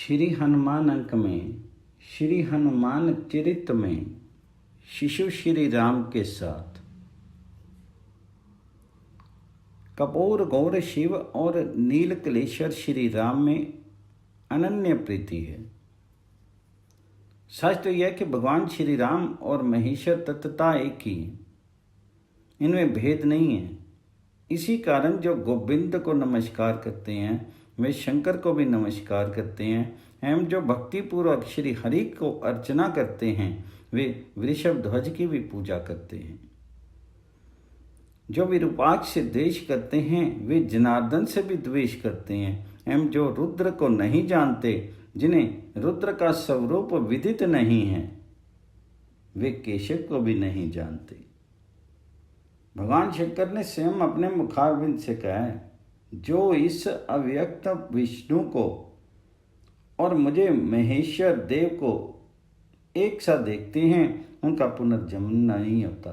श्री हनुमान अंक में श्री हनुमान चरित में शिशु श्री राम के साथ कपूर गौर शिव और नीलकलेश्वर श्री राम में अनन्य प्रीति है। सच तो यह कि भगवान श्री राम और महेश्वर तत्वता एक ही है, इनमें भेद नहीं है। इसी कारण जो गोविंद को नमस्कार करते हैं वे शंकर को भी नमस्कार करते हैं, एवं जो भक्तिपूर्वक श्री हरि को अर्चना करते हैं वे वृषभ ध्वज की भी पूजा करते हैं। जो विरूपाक्ष से द्वेष करते हैं वे जनार्दन से भी द्वेष करते हैं, एवं जो रुद्र को नहीं जानते, जिन्हें रुद्र का स्वरूप विदित नहीं है, वे केशव को भी नहीं जानते। भगवान शंकर ने स्वयं अपने मुखारविंद से कहा है, जो इस अव्यक्त विष्णु को और मुझे महेश्वर देव को एक साथ देखते हैं उनका पुनर्जन्म नहीं होता,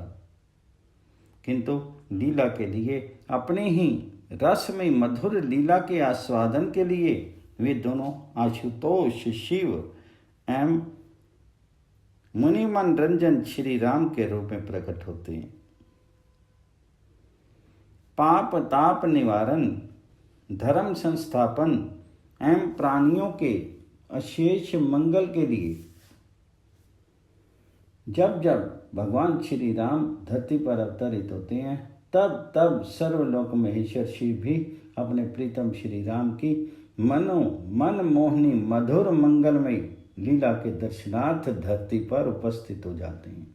किंतु लीला के लिए अपने ही रसमय मधुर लीला के आस्वादन के लिए वे दोनों आशुतोष शिव एवं मुनि मनोरंजन श्री राम के रूप में प्रकट होते हैं। पाप ताप निवारण, धर्म संस्थापन एवं प्राणियों के अशेष मंगल के लिए जब जब भगवान श्री राम धरती पर अवतरित होते हैं तब तब सर्वलोक महेश्वर शिव भी अपने प्रीतम श्री राम की मन मोहनी मधुर मंगलमय लीला के दर्शनार्थ धरती पर उपस्थित हो जाते हैं।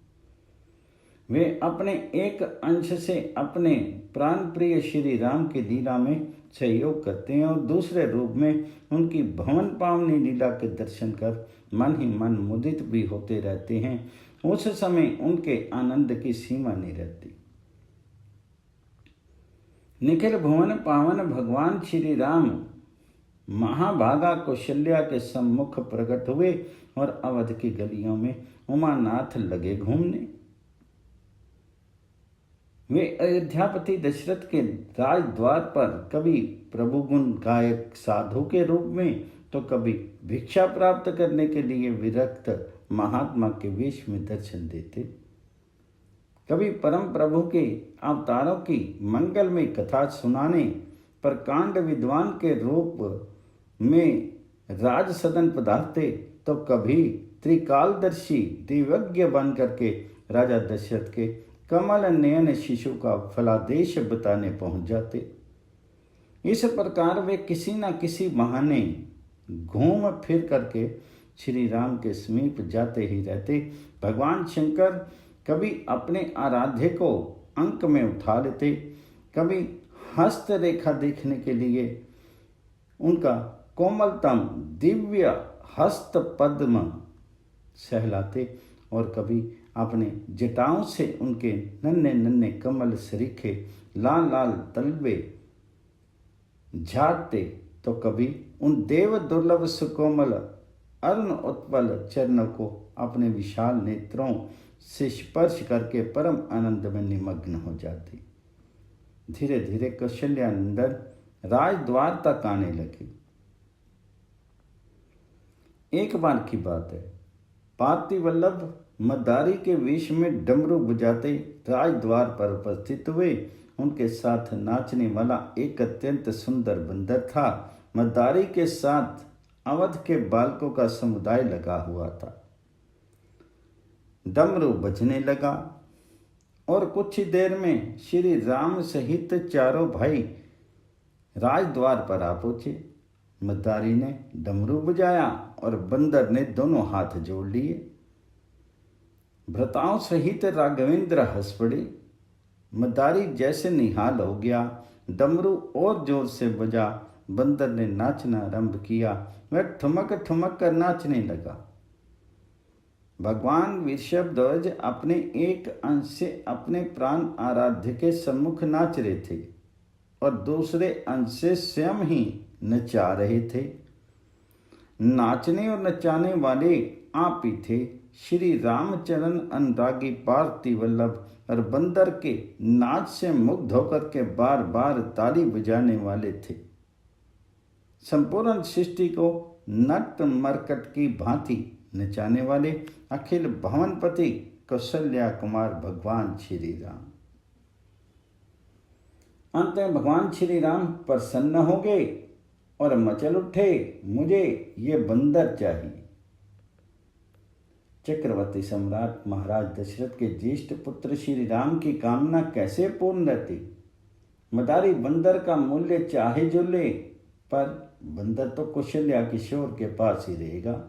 वे अपने एक अंश से अपने प्राण प्रिय श्री राम की लीला में सहयोग करते हैं और दूसरे रूप में उनकी भवन पावनी लीला के दर्शन कर मन ही मन मुदित भी होते रहते हैं। उस समय उनके आनंद की सीमा नहीं रहती। निखिल भुवन पावन भगवान श्री राम महाभागा कौशल्या के सम्मुख प्रकट हुए और अवध की गलियों में उमानाथ लगे घूमने। वे अयोध्यापति दशरथ के राजद्वार पर कभी प्रभु गुण गायक साधु के रूप में तो कभी भिक्षा प्राप्त करने के लिए विरक्त महात्मा के वेश में दर्शन देते, कभी परम प्रभु के अवतारों की मंगलमय कथा सुनाने पर कांड विद्वान के रूप में राज सदन पधारते, तो कभी त्रिकालदर्शी दिव्यज्ञ बन करके राजा दशरथ के कमल नयन शिशु का फलादेश बताने पहुंच जाते। इस प्रकार वे किसी न किसी बहाने घूम फिर करके श्री राम के समीप जाते ही रहते। भगवान शंकर कभी अपने आराध्य को अंक में उठा लेते, कभी हस्त रेखा देखने के लिए उनका कोमलतम दिव्य हस्त पद्म सहलाते और कभी अपने जटाओं से उनके नन्हे नन्हे कमल सरीखे लाल लाल तलबे झाड़ते, तो कभी उन देव दुर्लभ सुकोमल अरुण उत्पल चरणों को अपने विशाल नेत्रों से स्पर्श करके परम आनंद में निमग्न हो जाते। धीरे धीरे कौशल्यानंदन राजद्वार तक आने लगे। एक बार की बात है, पार्थिवल्लभ मदारी के वेश में डमरू बजाते राजद्वार पर उपस्थित हुए। उनके साथ नाचने वाला एक अत्यंत सुंदर बंदर था। मदारी के साथ अवध के बालकों का समुदाय लगा हुआ था। डमरू बजने लगा और कुछ ही देर में श्री राम सहित चारों भाई राजद्वार पर आ पहुंचे। मदारी ने डमरू बजाया और बंदर ने दोनों हाथ जोड़ लिए। भ्राताओं सहित राघवेंद्र हंस पड़े। मदारी जैसे निहाल हो गया। डमरू और जोर से बजा। बंदर ने नाचना आरंभ किया। वह ठुमक ठुमक कर नाचने लगा। भगवान वृषभ ध्वज अपने एक अंश से अपने प्राण आराध्य के सम्मुख नाच रहे थे और दूसरे अंश से स्वयं ही नचा रहे थे। नाचने और नचाने वाले आप ही थे श्री रामचरण अनुरागी पार्थिवल्लभ, और बंदर के नाच से मुग्ध होकर के बार बार ताली बजाने वाले थे संपूर्ण सृष्टि को नट मरकट की भांति नचाने वाले अखिल भवनपति कौशल्या कुमार भगवान श्री राम। अंत में भगवान श्री राम प्रसन्न हो गए और मचल उठे, मुझे ये बंदर चाहिए। चक्रवर्ती सम्राट महाराज दशरथ के ज्येष्ठ पुत्र श्री राम की कामना कैसे पूर्ण रहती। मदारी बंदर का मूल्य चाहे जो ले, पर बंदर तो कौशल्या किशोर के पास ही रहेगा।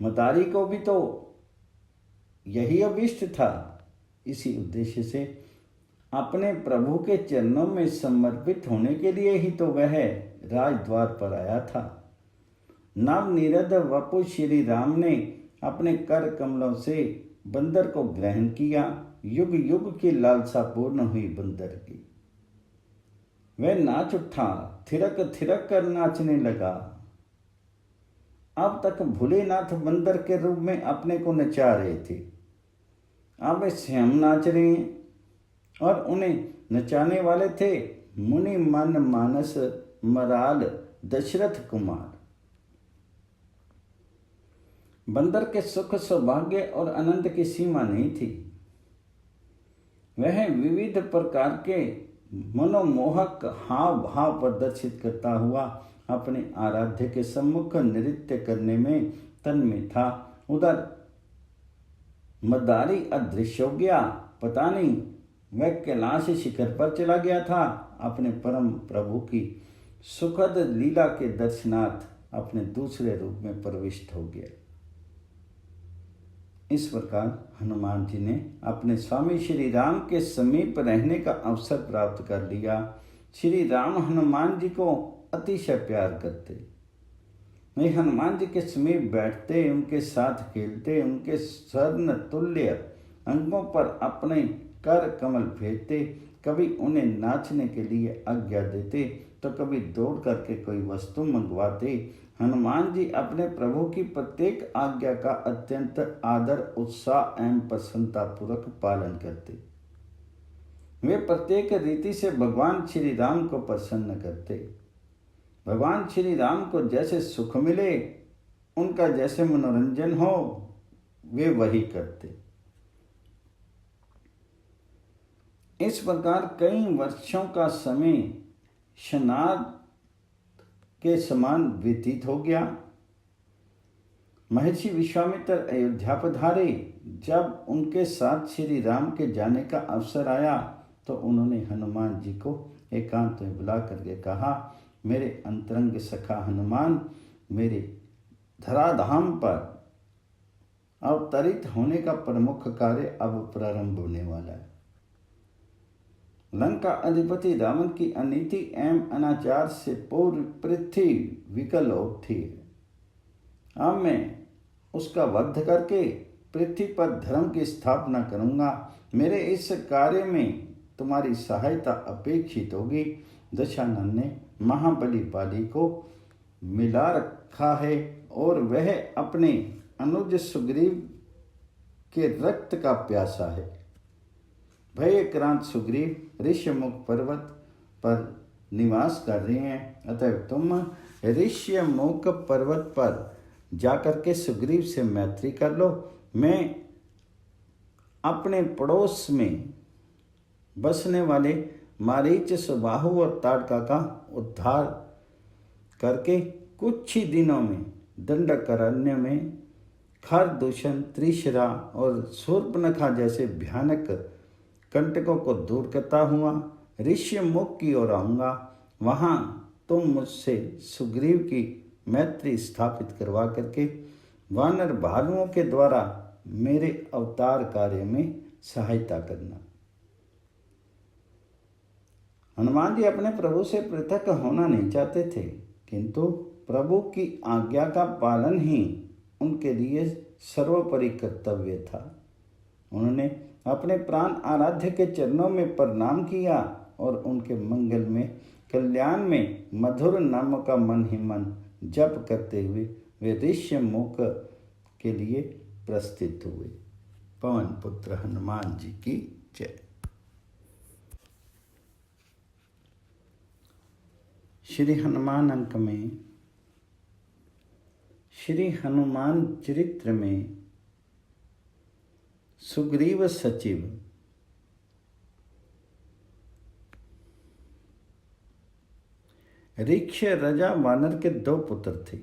मदारी को भी तो यही अभिष्ट था। इसी उद्देश्य से अपने प्रभु के चरणों में समर्पित होने के लिए ही तो वह राजद्वार पर आया था। नवनिरध वपु श्री राम ने अपने कर कमलों से बंदर को ग्रहण किया। युग युग की लालसा पूर्ण हुई बंदर की। वह नाच उठा, थिरक थिरक कर नाचने लगा। अब तक भोलेनाथ बंदर के रूप में अपने को नचा रहे थे, अब वे स्वयं नाच रहे हैं और उन्हें नचाने वाले थे मुनि मन मानस मराल दशरथ कुमार। बंदर के सुख सौभाग्य और आनंद की सीमा नहीं थी। वह विविध प्रकार के मनोमोहक हाव भाव प्रदर्शित करता हुआ अपने आराध्य के सम्मुख नृत्य करने में तन्मय था। उधर मदारी अदृश्य हो गया। पता नहीं वह कैलाश शिखर पर चला गया था, अपने परम प्रभु की सुखद लीला के दर्शनार्थ अपने दूसरे रूप में प्रविष्ट हो गया। इस प्रकार हनुमान जी ने अपने स्वामी श्री राम के समीप रहने का अवसर प्राप्त कर लिया। श्री राम हनुमान जी को अतिशय प्यार करते। वे हनुमान जी के समीप बैठते, उनके साथ खेलते, उनके स्वर्ण तुल्य अंगों पर अपने कर कमल फेरते। कभी उन्हें नाचने के लिए आज्ञा देते तो कभी दौड़ करके कोई वस्तु मंगवाते। हनुमान जी अपने प्रभु की प्रत्येक आज्ञा का अत्यंत आदर, उत्साह एवं प्रसन्नतापूर्वक पालन करते। वे प्रत्येक रीति से भगवान श्री राम को प्रसन्न करते। भगवान श्री राम को जैसे सुख मिले, उनका जैसे मनोरंजन हो, वे वही करते। इस प्रकार कई वर्षों का समय शनाद के समान व्यतीत हो गया। महर्षि विश्वामित्र अयोध्या पधारे। जब उनके साथ श्री राम के जाने का अवसर आया तो उन्होंने हनुमान जी को एकांत में बुला करके कहा, मेरे अंतरंग सखा हनुमान, मेरे धराधाम पर अवतरित होने का प्रमुख कार्य अब प्रारंभ होने वाला है। लंका अधिपति रावण की अनीति एवं अनाचार से पूर्व पृथ्वी विकल उठी है। अब मैं उसका वध करके पृथ्वी पर धर्म की स्थापना करूंगा। मेरे इस कार्य में तुम्हारी सहायता अपेक्षित होगी। दशानन ने महाबली बाली को मिला रखा है और वह अपने अनुज सुग्रीव के रक्त का प्यासा है। भयक्रांत सुग्रीव ऋष्यमुख पर्वत पर निवास कर रहे हैं, अतः तुम ऋष्यमुख पर्वत पर जाकर के सुग्रीव से मैत्री कर लो। मैं अपने पड़ोस में बसने वाले मारीच, सुबाहु और ताड़का का उद्धार करके कुछ ही दिनों में दंडकारण्य में खरदूषण, त्रिशरा और शूर्पणखा जैसे भयानक कंटकों को दूर करता हुआ ऋष्यमुख की ओर आऊँगा। वहाँ तुम मुझसे सुग्रीव की मैत्री स्थापित करवा करके वानर भालुओं के द्वारा मेरे अवतार कार्य में सहायता करना। हनुमान जी अपने प्रभु से पृथक होना नहीं चाहते थे, किंतु प्रभु की आज्ञा का पालन ही उनके लिए सर्वोपरि कर्तव्य था। उन्होंने अपने प्राण आराध्य के चरणों में प्रणाम किया और उनके मंगल में, कल्याण में मधुर नाम का मन ही मन जप करते हुए वे ऋष्यमुख के लिए प्रस्थित हुए। पवन पुत्र हनुमान जी की जय। श्री हनुमान अंक में श्री हनुमान चरित्र में सुग्रीव सचिव ऋक्ष राजा वानर के 2 पुत्र थे,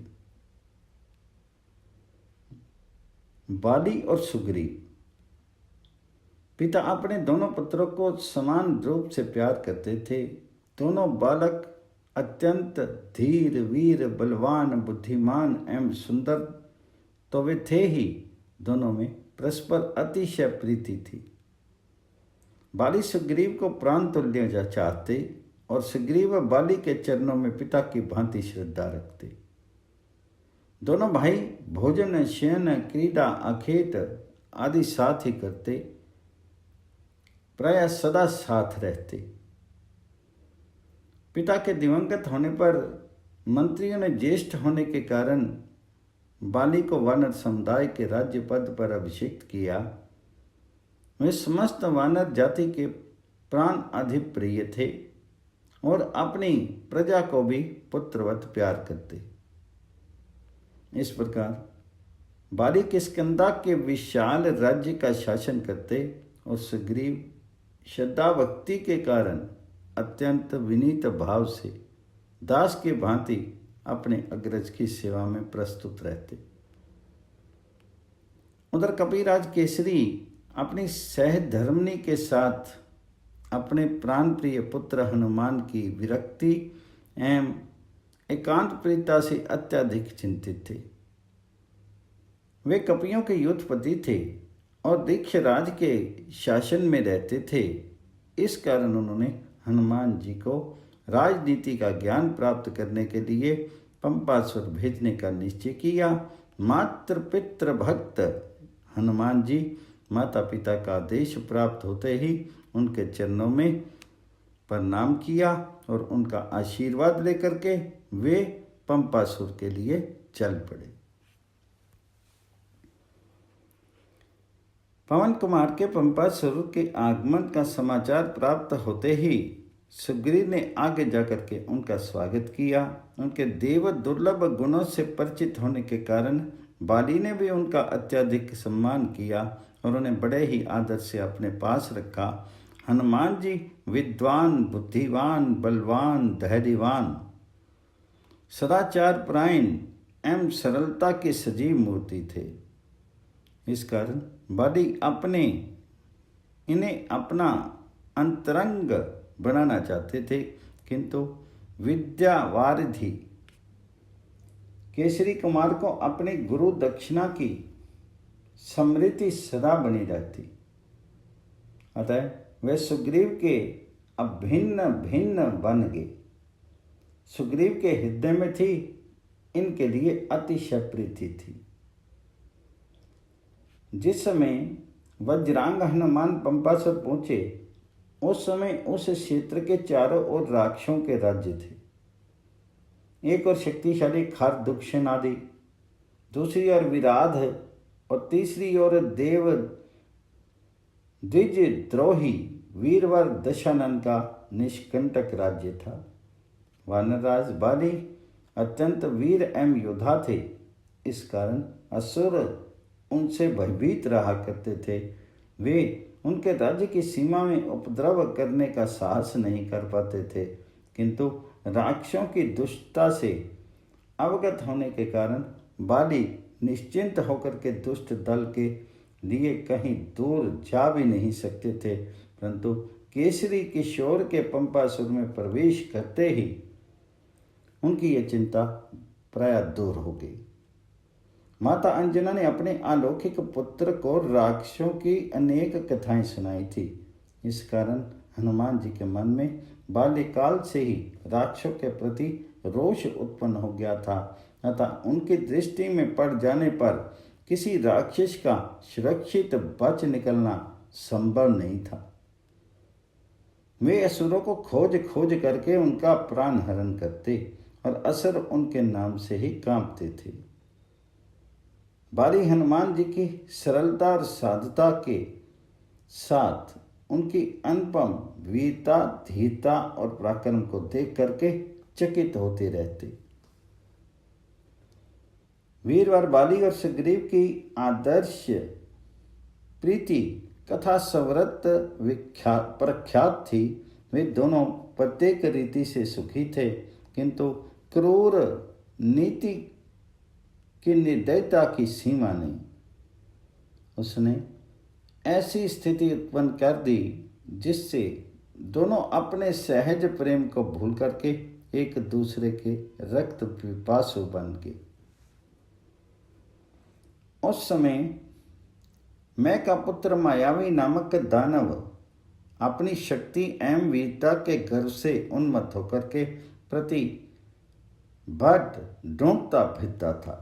बाली और सुग्रीव। पिता अपने दोनों पुत्रों को समान रूप से प्यार करते थे। दोनों बालक अत्यंत धीर, वीर, बलवान, बुद्धिमान एवं सुंदर तो वे थे ही, दोनों में परस्पर अतिशय प्रीति थी। बाली सुग्रीव को प्राण तुल्य चाहते और सुग्रीव बाली के चरणों में पिता की भांति श्रद्धा रखते। दोनों भाई भोजन, शयन, क्रीड़ा, अखेट आदि साथ ही करते, प्राय सदा साथ रहते। पिता के दिवंगत होने पर मंत्रियों ने ज्येष्ठ होने के कारण बाली को वानर समुदाय के राज्य पद पर अभिषिक्त किया। वे समस्त वानर जाति के प्राण अधिक प्रिय थे और अपनी प्रजा को भी पुत्रवत प्यार करते। इस प्रकार बाली किष्किंधा के विशाल राज्य का शासन करते और सुग्रीव श्रद्धा भक्ति के कारण अत्यंत विनीत भाव से दास की भांति अपने अग्रज की सेवा में प्रस्तुत रहते। उधर कपिराज केसरी अपनी सहधर्मिणी के साथ अपने प्राण प्रिय पुत्र हनुमान की विरक्ति एवं एकांत प्रियता से अत्यधिक चिंतित थे। वे कपियों के युद्धपति थे और दीक्षराज के शासन में रहते थे। इस कारण उन्होंने हनुमान जी को राजनीति का ज्ञान प्राप्त करने के लिए पंपासुर भेजने का निश्चय किया। मात्र पितृ भक्त हनुमान जी माता पिता का आदेश प्राप्त होते ही उनके चरणों में प्रणाम किया और उनका आशीर्वाद लेकर के वे पंपासुर के लिए चल पड़े। पवन कुमार के पंपासुर के आगमन का समाचार प्राप्त होते ही सुग्रीव ने आगे जाकर के उनका स्वागत किया। उनके देव दुर्लभ गुणों से परिचित होने के कारण बाली ने भी उनका अत्यधिक सम्मान किया और उन्हें बड़े ही आदर से अपने पास रखा। हनुमान जी विद्वान, बुद्धिवान, बलवान, धैर्यवान, सदाचार परायण एवं सरलता की सजीव मूर्ति थे। इस कारण बाली इन्हें अपना अंतरंग बनाना चाहते थे, किंतु विद्यावारिधि केसरी कुमार को अपने गुरु दक्षिणा की स्मृति सदा बनी रहती। अतः वे सुग्रीव के अभिन्न भिन्न बन गए। सुग्रीव के हृदय में थी इनके लिए अतिशय प्रीति थी। जिस समय वज्रांग हनुमान पंपासुर पहुंचे उस समय उस क्षेत्र के चारों ओर राक्षसों के राज्य थे। एक और शक्तिशाली खारदुक्षण आदि, दूसरी ओर विराध और तीसरी ओर देव द्विज द्रोही वीरवर दशानन का निष्कंटक राज्य था। वानरराज बाली अत्यंत वीर एवं योद्धा थे। इस कारण असुर उनसे भयभीत रहा करते थे। वे उनके राज्य की सीमा में उपद्रव करने का साहस नहीं कर पाते थे, किंतु राक्षसों की दुष्टता से अवगत होने के कारण बाली निश्चिंत होकर के दुष्ट दल के लिए कहीं दूर जा भी नहीं सकते थे। परंतु केसरी किशोर के पंपासुर में प्रवेश करते ही उनकी ये चिंता प्राय दूर हो गई। माता अंजना ने अपने अलौकिक पुत्र को राक्षसों की अनेक कथाएं सुनाई थी। इस कारण हनुमान जी के मन में बाल्यकाल से ही राक्षसों के प्रति रोष उत्पन्न हो गया था। अतः उनकी दृष्टि में पड़ जाने पर किसी राक्षस का सुरक्षित बच निकलना संभव नहीं था। वे असुरों को खोज खोज करके उनका प्राण हरण करते और असुर उनके नाम से ही कांपते थे। बाली हनुमान जी की सरलता और साधुता के साथ उनकी अनुपम वीरता, धीरता और पराक्रम को देख करके चकित होते रहते। वीरवर बाली और सुग्रीव की आदर्श प्रीति कथा सर्वत्र प्रख्यात थी। वे दोनों प्रत्येक रीति से सुखी थे, किंतु क्रूर नीति की निर्दयता की सीमा नहीं। उसने ऐसी स्थिति उत्पन्न कर दी जिससे दोनों अपने सहज प्रेम को भूल करके एक दूसरे के रक्त पिपासु बन गए। उस समय मैं का पुत्र मायावी नामक दानव अपनी शक्ति एवं वीरता के गर्व से उन्मत्त होकर के प्रति भट ढूंढता फिरता था।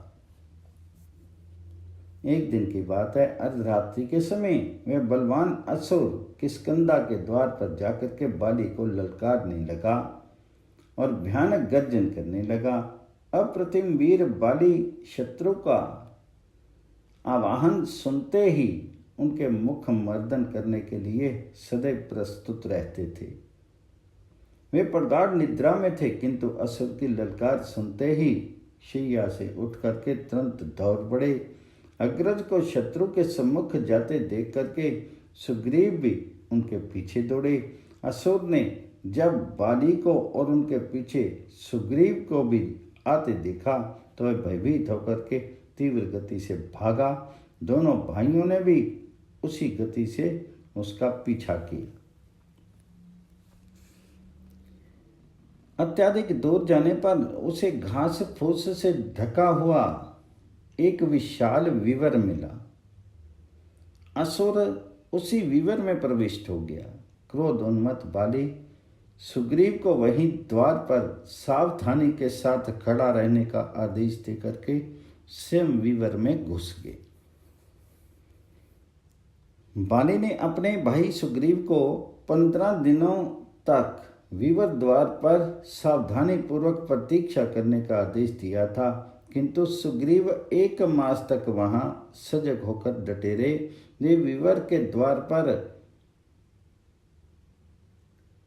एक दिन की बात है, अर्धरात्रि के समय वह बलवान असुर किष्किंधा के द्वार पर जाकर के बाली को ललकारने लगा और भयानक गर्जन करने लगा। अप्रतिम वीर बाली शत्रु का आवाहन सुनते ही उनके मुख मर्दन करने के लिए सदैव प्रस्तुत रहते थे। वे प्रगाढ़ निद्रा में थे, किंतु असुर की ललकार सुनते ही शैया से उठ करके तुरंत दौड़ पड़े। अग्रज को शत्रु के सम्मुख जाते देख करके सुग्रीव भी उनके पीछे दौड़े। असुर ने जब बाली को और उनके पीछे सुग्रीव को भी आते देखा तो वह भयभीत होकर के तीव्र गति से भागा। दोनों भाइयों ने भी उसी गति से उसका पीछा किया। अत्यधिक दूर जाने पर उसे घास फूस से ढका हुआ एक विशाल विवर मिला। असुर उसी विवर में प्रविष्ट हो गया। क्रोध उन्मत्त बाली सुग्रीव को वहीं द्वार पर सावधानी के साथ खड़ा रहने का आदेश देकर के स्वयं विवर में घुस गए। बाली ने अपने भाई सुग्रीव को 15 दिनों तक विवर द्वार पर सावधानी पूर्वक प्रतीक्षा करने का आदेश दिया था, किंतु सुग्रीव 1 मास तक वहां सजग होकर डटे रहे। वे विवर के द्वार पर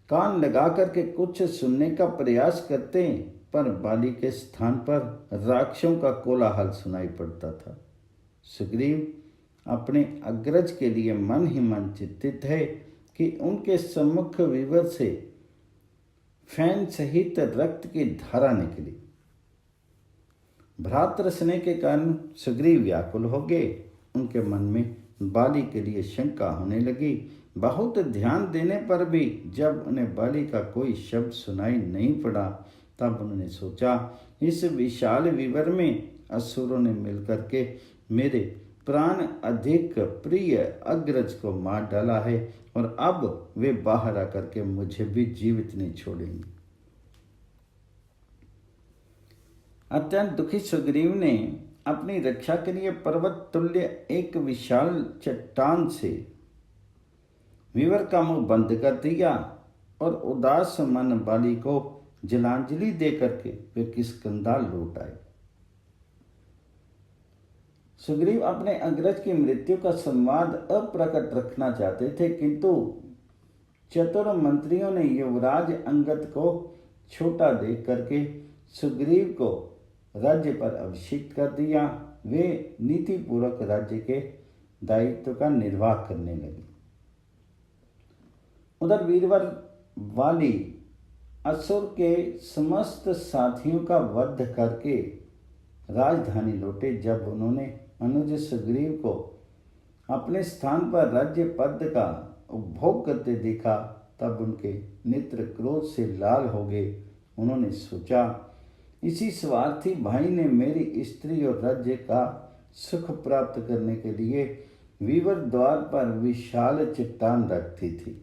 कान लगा करके कुछ सुनने का प्रयास करते, पर बाली के स्थान पर राक्षसों का कोलाहल सुनाई पड़ता था। सुग्रीव अपने अग्रज के लिए मन ही मन चिंतित है कि उनके सम्मुख विवर से फैन सहित रक्त की धारा निकली। भ्रातृ स्नेह के कारण सुग्रीव व्याकुल हो गए। उनके मन में बाली के लिए शंका होने लगी। बहुत ध्यान देने पर भी जब उन्हें बाली का कोई शब्द सुनाई नहीं पड़ा, तब उन्होंने सोचा इस विशाल विवर में असुरों ने मिलकर के मेरे प्राण अधिक प्रिय अग्रज को मार डाला है और अब वे बाहर आकर के मुझे भी जीवित नहीं छोड़ेंगे। अत्यंत दुखी सुग्रीव ने अपनी रक्षा के लिए पर्वत तुल्य एक विशाल चट्टान से विवर का मुंह बंद कर दिया और उदास मन बाली को जलांजलि देकर के वे किष्किंधा लौट आए। सुग्रीव अपने अग्रज की मृत्यु का संवाद अप्रकट रखना चाहते थे, किंतु चतुर मंत्रियों ने युवराज अंगद को छोटा देख करके सुग्रीव को राज्य पर अभिषिक्त कर दिया। वे नीतिपूर्वक राज्य के दायित्व का निर्वाह करने लगे। उधर वीरवर वाली असुर के समस्त साथियों का वध करके राजधानी लौटे। जब उन्होंने अनुज सुग्रीव को अपने स्थान पर राज्य पद का उपभोग करते देखा, तब उनके नेत्र क्रोध से लाल हो गए। उन्होंने सोचा इसी स्वार्थी भाई ने मेरी स्त्री और राज्य का सुख प्राप्त करने के लिए विवर द्वार पर विशाल चट्टान रखी थी,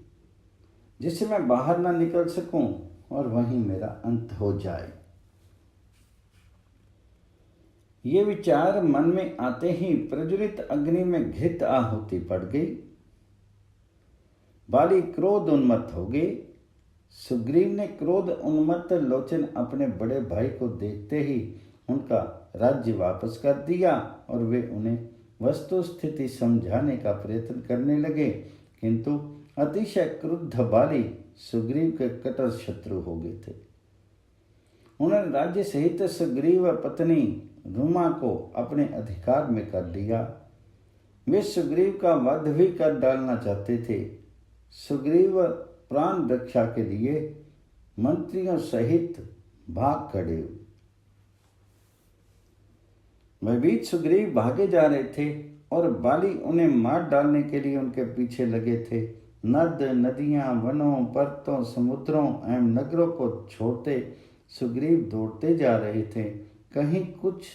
जिससे मैं बाहर ना निकल सकूं और वहीं मेरा अंत हो जाए। ये विचार मन में आते ही प्रज्वलित अग्नि में घृत आहुति पड़ गई। बाली क्रोध उन्मत्त हो गई। सुग्रीव ने क्रोध उन्मत्त लोचन अपने बड़े भाई को देखते ही उनका राज्य वापस कर दिया और वे उन्हें वस्तु स्थिति समझाने का प्रयत्न करने लगे, किंतु अतिशय क्रुद्ध बाली सुग्रीव के कट्टर शत्रु हो गए थे। उन्होंने राज्य सहित सुग्रीव पत्नी रूमा को अपने अधिकार में कर लिया। वे सुग्रीव का वध भी कर डालना चाहते थे। सुग्रीव प्राण रक्षा के लिए मंत्रियों सहित भाग खड़े हुए। भयभीत सुग्रीव भागे जा रहे थे और बाली उन्हें मार डालने के लिए उनके पीछे लगे थे। नद नदियां, वनों, पर्वतों, समुद्रों एवं नगरों को छोड़ते सुग्रीव दौड़ते जा रहे थे। कहीं कुछ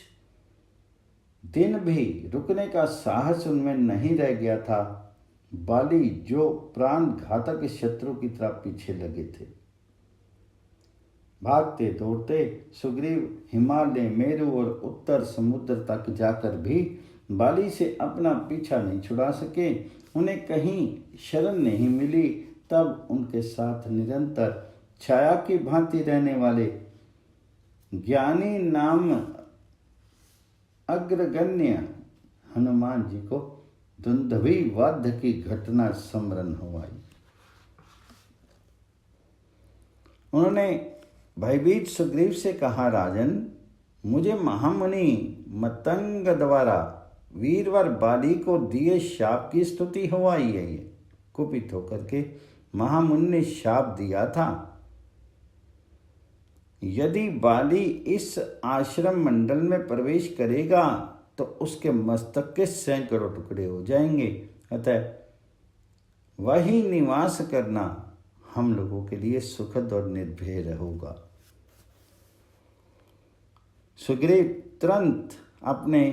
दिन भी रुकने का साहस उनमें नहीं रह गया था। बाली जो प्राण घातक शत्रु की तरह पीछे लगे थे। भागते दौड़ते सुग्रीव हिमालय, मेरु और उत्तर समुद्र तक जाकर भी बाली से अपना पीछा नहीं छुड़ा सके। उन्हें कहीं शरण नहीं मिली। तब उनके साथ निरंतर छाया की भांति रहने वाले ज्ञानी नाम अग्रगण्य हनुमान जी को दुंदुभि वध की घटना स्मरण हो आई। उन्होंने भयभीत सुग्रीव से कहा, राजन, मुझे महामुनि मतंग द्वारा वीरवर बाली को दिए शाप की स्तुति हो आई है। ये कुपित होकर के महामुनि ने शाप दिया था, यदि बाली इस आश्रम मंडल में प्रवेश करेगा तो उसके मस्तक के सैकड़ों टुकड़े हो जाएंगे। अतः वही निवास करना हम लोगों के लिए सुखद और निर्भय रहेगा। सुग्रीव तुरंत अपने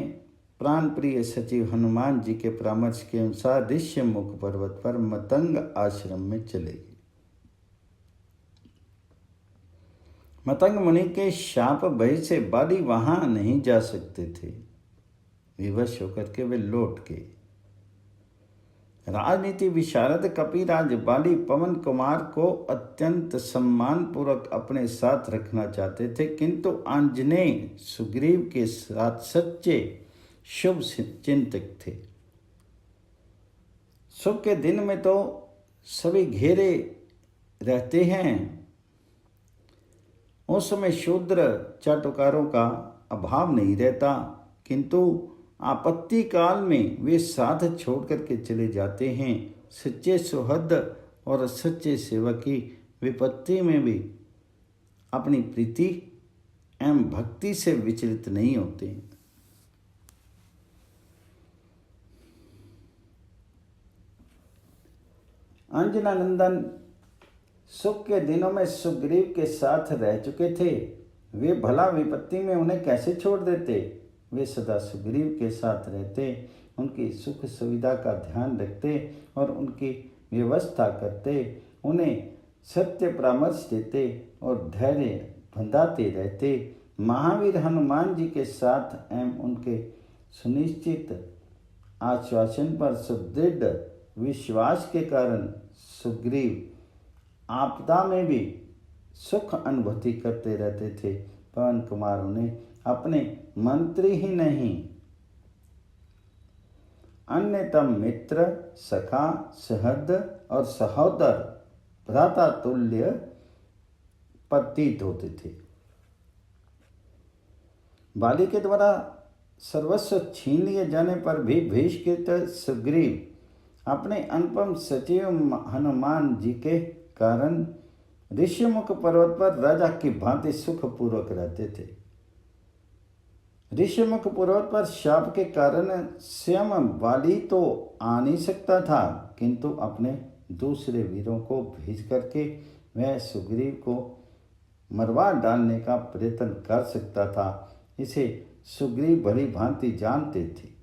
प्राण प्रिय सचिव हनुमान जी के परामर्श के अनुसार ऋष्यमुख पर्वत पर मतंग आश्रम में चले गए। मतंग मुनि के शाप भय से बाली वहां नहीं जा सकते थे। विवश होकर के वे लौट गए। राजनीति विशारद कपिराज बाली पवन कुमार को अत्यंत सम्मानपूर्वक अपने साथ रखना चाहते थे, किंतु आंजनेय सुग्रीव के साथ सच्चे शुभ चिंतक थे। सुख के दिन में तो सभी घेरे रहते हैं, उस समय शूद्र चाटुकारों का अभाव नहीं रहता, किंतु आपत्ति काल में वे साथ छोड़ करके चले जाते हैं। सच्चे सुहृद और सच्चे सेवक की विपत्ति में भी अपनी प्रीति एवं भक्ति से विचलित नहीं होते। अंजनानंदन सुख के दिनों में सुग्रीव के साथ रह चुके थे। वे भला विपत्ति में उन्हें कैसे छोड़ देते। वे सदा सुग्रीव के साथ रहते, उनकी सुख सुविधा का ध्यान रखते और उनकी व्यवस्था करते, उन्हें सत्य परामर्श देते और धैर्य बंधाते रहते। महावीर हनुमान जी के साथ एवं उनके सुनिश्चित आश्वासन पर सुदृढ़ विश्वास के कारण सुग्रीव आपदा में भी सुख अनुभूति करते रहते थे। पवन कुमार उन्हें अपने मंत्री ही नहीं, अन्यतम मित्र, सखा, सहृद और सहोदर भ्राता तुल्य प्रतीत होते थे। बाली के द्वारा सर्वस्व छीन लिए जाने पर भी भीष्कृत सुग्रीव अपने अनुपम सचिव हनुमान जी के कारण ऋष्यमुख पर्वत पर राजा की भांति सुखपूर्वक रहते थे। ऋष्यमुख पर्वत पर शाप के कारण स्वयं बाली तो आ नहीं सकता था, किंतु अपने दूसरे वीरों को भेज करके वह सुग्रीव को मरवा डालने का प्रयत्न कर सकता था। इसे सुग्रीव भली भांति जानते थे,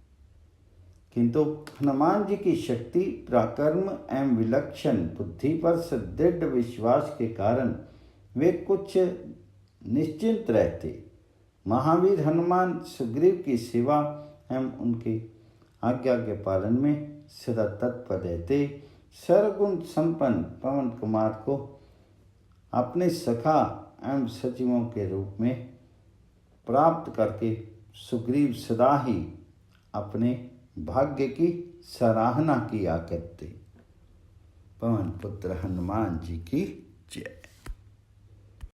किंतु हनुमान जी की शक्ति, पराक्रम एवं विलक्षण बुद्धि पर सुदृढ़ विश्वास के कारण वे कुछ निश्चिंत रहते। महावीर हनुमान सुग्रीव की सेवा एवं उनकी आज्ञा के पालन में सदा तत्पर रहते। सर्वगुण संपन्न पवन कुमार को अपने सखा एवं सचिवों के रूप में प्राप्त करके सुग्रीव सदा ही अपने भाग्य की सराहना किया करते। पवन पुत्र हनुमान जी की जय।